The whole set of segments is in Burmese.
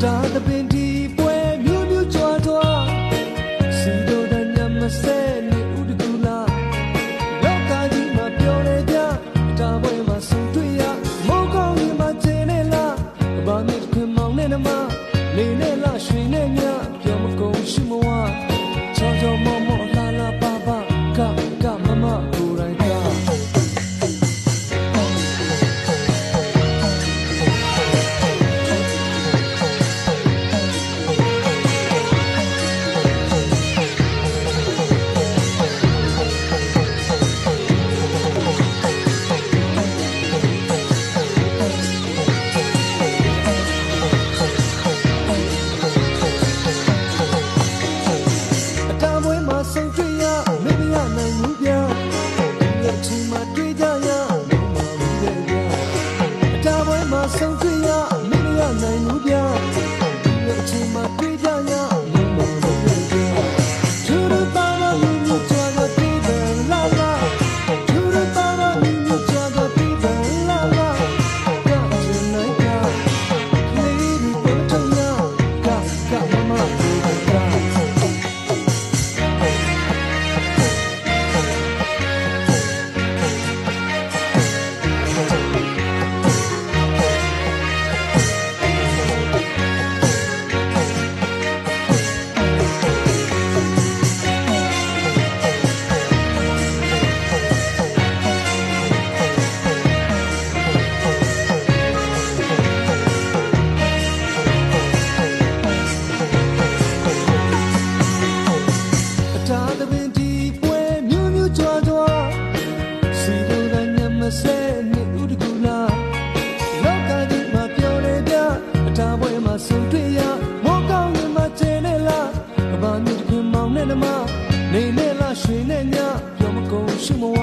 တာသပင်ဒီပွဲမြို့မြို့ကြွားကြွားစီတို့တဲ့ညမစဲနေဥဒကူလာလောကကြီးမှာပြောနေကြတာပွဲမှာဆုံတွေ့ရမောကောင်းရင်မှာကျင်းနေလားဘာမြစ်ခွင်မောင်နဲ့နမနေနဲ့လားရွှေနဲ့ညပြောမကုန်ရှိမဝချောချောမောမောလာလာပါပါကမမကိုယ်တိုင်ဆုံးတွေ့ရမင်းရနိုင်ဘူးဗျာဒီအချိန်မှာတွေ့ကြရလုံးမဘူးလေဗျာအတားပွဲမှာဆုံးတွေ့ရမင်းရနိုင်ဘူးဗျာဒီအချိန်မှာတွေ့ကြရလုံးမဘူးလေဗျာသူတို့ပါမလို့မြကြွားတော့ပြီးပဲလာလာသူတို့ပါမလို့မြကြွားတော့ပြီးပဲလာလာကချင်နိုင်ကလေးဒီပေါ်ထုံရကမမကိုကစဲနေဥဒကူလာလောကကြီးမှာပြောနေကြအတားပွဲမှာဆုံတွေ့ရမောကောင်းရင်မှာကျင်းနေလားဘာမြစ်ခွင်မောင်နဲ့နမနေနဲ့လားရွှေနဲ့ညပြောမကုန်ရှိမဝ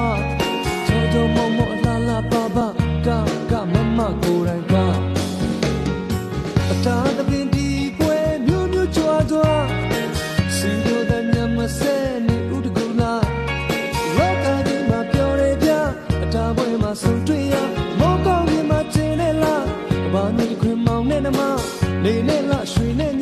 ချောချောမောမောလာလာပါပါကမမကိုယ်တိုင်ကအတားသပင်ဒီပွဲမြို့မြို့ကြွားကြွားစီတို့တဲ့ညမစဲနေဥဒကူလာလောကကြီးမှာပြောနေကြအတားပွဲမှာဆုံတွေ့ရမောကောင်းရင်မှာကျင်းနေလားဘာမြစ်ခွင်မောင်နဲ့နမနေနဲ့လားရွှေနဲ့